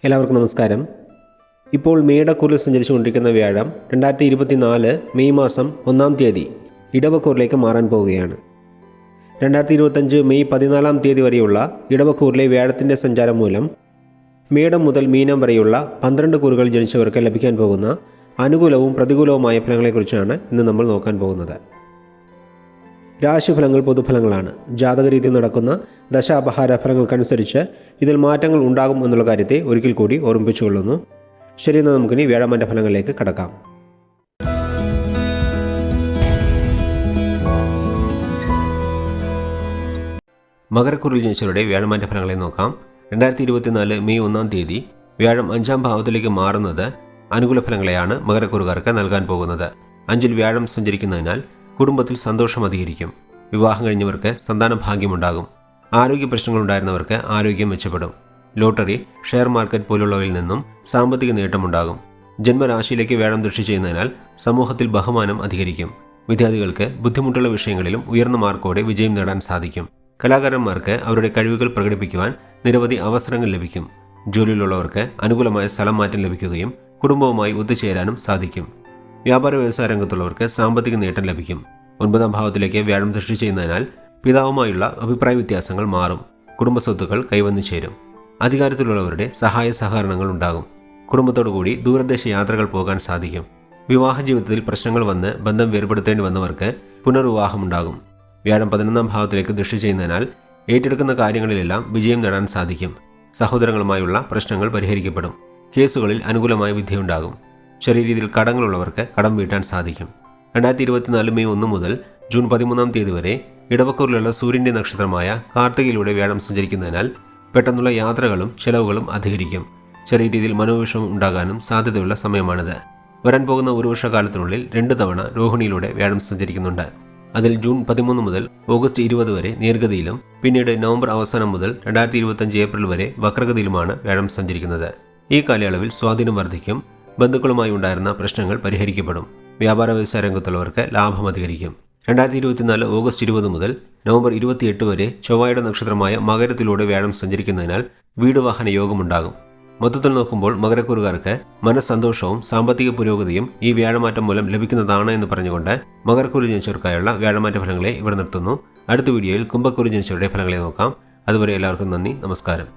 എല്ലാവർക്കും നമസ്കാരം. ഇപ്പോൾ മേടക്കൂറിൽ സഞ്ചരിച്ചുകൊണ്ടിരിക്കുന്ന വ്യാഴം 2024 മെയ് മാസം 1-ാം തീയതി ഇടവക്കൂറിലേക്ക് മാറാൻ പോവുകയാണ്. 2025 മെയ് 14-ാം തീയതി വരെയുള്ള ഇടവക്കൂറിലെ വ്യാഴത്തിൻ്റെ സഞ്ചാരം മൂലം മേടം മുതൽ മീനം വരെയുള്ള 12 കൂറുകൾ ജനിച്ചവർക്ക് ലഭിക്കാൻ പോകുന്ന അനുകൂലവും പ്രതികൂലവുമായ ഫലങ്ങളെക്കുറിച്ചാണ് ഇന്ന് നമ്മൾ നോക്കാൻ പോകുന്നത്. രാശിഫലങ്ങൾ പൊതുഫലങ്ങളാണ്. ജാതകരീതി നടക്കുന്ന ദശാപഹാര ഫലങ്ങൾക്കനുസരിച്ച് ഇതിൽ മാറ്റങ്ങൾ ഉണ്ടാകും എന്നുള്ള കാര്യത്തെ ഒരിക്കൽ കൂടി ഓർമ്മിപ്പിച്ചുകൊള്ളുന്നു. ശരി, എന്നാൽ നമുക്കിനി വ്യാഴമാൻ്റെ ഫലങ്ങളിലേക്ക് കടക്കാം. മകരക്കൂറിൽ ജനിച്ചവരുടെ വ്യാഴമാൻ്റെ ഫലങ്ങളെ നോക്കാം. 2024 മെയ് 1-ാം തീയതി വ്യാഴം 5-ാം ഭാവത്തിലേക്ക് മാറുന്നത് അനുകൂല ഫലങ്ങളെയാണ് മകരക്കൂറുകാർക്ക് നൽകാൻ പോകുന്നത്. 5-ൽ വ്യാഴം സഞ്ചരിക്കുന്നതിനാൽ കുടുംബത്തിൽ സന്തോഷം അധികരിക്കും. വിവാഹം കഴിഞ്ഞവർക്ക് സന്താന ഭാഗ്യമുണ്ടാകും. ആരോഗ്യ പ്രശ്നങ്ങളുണ്ടായിരുന്നവർക്ക് ആരോഗ്യം മെച്ചപ്പെടും. ലോട്ടറി, ഷെയർ മാർക്കറ്റ് പോലുള്ളവയിൽ നിന്നും സാമ്പത്തിക നേട്ടമുണ്ടാകും. ജന്മരാശിയിലേക്ക് വ്യാഴം ദൃഷ്ടി ചെയ്യുന്നതിനാൽ സമൂഹത്തിൽ ബഹുമാനം അധികരിക്കും. വിദ്യാർത്ഥികൾക്ക് ബുദ്ധിമുട്ടുള്ള വിഷയങ്ങളിലും ഉയർന്ന മാർക്കോടെ വിജയം നേടാൻ സാധിക്കും. കലാകാരന്മാർക്ക് അവരുടെ കഴിവുകൾ പ്രകടിപ്പിക്കുവാൻ നിരവധി അവസരങ്ങൾ ലഭിക്കും. ജോലിയിലുള്ളവർക്ക് അനുകൂലമായ സ്ഥലം മാറ്റം ലഭിക്കുകയും കുടുംബവുമായി ഒത്തുചേരാനും സാധിക്കും. വ്യാപാര വ്യവസായ രംഗത്തുള്ളവർക്ക് സാമ്പത്തിക നേട്ടം ലഭിക്കും. 9-ാം ഭാവത്തിലേക്ക് വ്യാഴം ദൃഷ്ടി ചെയ്യുന്നതിനാൽ പിതാവുമായുള്ള അഭിപ്രായ വ്യത്യാസങ്ങൾ മാറും. കുടുംബസ്വത്തുക്കൾ കൈവന്നു ചേരും. അധികാരത്തിലുള്ളവരുടെ സഹായ സഹകരണങ്ങൾ ഉണ്ടാകും. കുടുംബത്തോടുകൂടി ദൂരദേശ യാത്രകൾ പോകാൻ സാധിക്കും. വിവാഹ ജീവിതത്തിൽ പ്രശ്നങ്ങൾ വന്ന് ബന്ധം വേർപെടുത്തേണ്ടി വന്നവർക്ക് പുനർവിവാഹമുണ്ടാകും. വ്യാഴം 11-ാം ഭാവത്തിലേക്ക് ദൃഷ്ടി ചെയ്യുന്നതിനാൽ ഏറ്റെടുക്കുന്ന കാര്യങ്ങളിലെല്ലാം വിജയം നേടാൻ സാധിക്കും. സഹോദരങ്ങളുമായുള്ള പ്രശ്നങ്ങൾ പരിഹരിക്കപ്പെടും. കേസുകളിൽ അനുകൂലമായ വിധിയുണ്ടാകും. ചെറിയ രീതിയിൽ കടങ്ങളുള്ളവർക്ക് കടം വീട്ടാൻ സാധിക്കും. 2024 മെയ് 1 മുതൽ ജൂൺ 13-ാം തീയതി വരെ ഇടവക്കൂറിലുള്ള സൂര്യൻ്റെ നക്ഷത്രമായ കാർത്തികയിലൂടെ വ്യാഴം സഞ്ചരിക്കുന്നതിനാൽ പെട്ടെന്നുള്ള യാത്രകളും ചെലവുകളും അധികരിക്കും. ചെറിയ രീതിയിൽ മനോവിഷമം ഉണ്ടാകാനും സാധ്യതയുള്ള സമയമാണിത്. വരാൻ പോകുന്ന ഒരു വർഷക്കാലത്തിനുള്ളിൽ 2 തവണ രോഹിണിയിലൂടെ വ്യാഴം സഞ്ചരിക്കുന്നുണ്ട്. അതിൽ ജൂൺ 13 മുതൽ ഓഗസ്റ്റ് 20 വരെ നേർഗതിയിലും പിന്നീട് നവംബർ അവസാനം മുതൽ 2025 ഏപ്രിൽ വരെ വക്രഗതിയിലുമാണ് വ്യാഴം സഞ്ചരിക്കുന്നത്. ഈ കാലയളവിൽ സ്വാധീനം വർദ്ധിക്കും. ബന്ധുക്കളുമായി ഉണ്ടായിരുന്ന പ്രശ്നങ്ങൾ പരിഹരിക്കപ്പെടും. വ്യാപാര വ്യവസായ രംഗത്തുള്ളവർക്ക് ലാഭം അധികരിക്കും. 2024 ഓഗസ്റ്റ് 20 മുതൽ നവംബർ 28 വരെ ചൊവ്വയുടെ നക്ഷത്രമായ മകരത്തിലൂടെ വ്യാഴം സഞ്ചരിക്കുന്നതിനാൽ വീട് വാഹന യോഗമുണ്ടാകും. മൊത്തത്തിൽ നോക്കുമ്പോൾ മകരക്കൂറുകാർക്ക് മനസ്സന്തോഷവും സാമ്പത്തിക പുരോഗതിയും ഈ വ്യാഴമാറ്റം മൂലം ലഭിക്കുന്നതാണ് എന്ന് പറഞ്ഞുകൊണ്ട് മകരക്കൂറ് ജനിച്ചവർക്കായുള്ള വ്യാഴമാറ്റ ഫലങ്ങളെ ഇവിടെ നിർത്തുന്നു. അടുത്ത വീഡിയോയിൽ കുംഭക്കൂറ് ജനിച്ചവരുടെ ഫലങ്ങളെ നോക്കാം. അതുവരെ എല്ലാവർക്കും നന്ദി, നമസ്കാരം.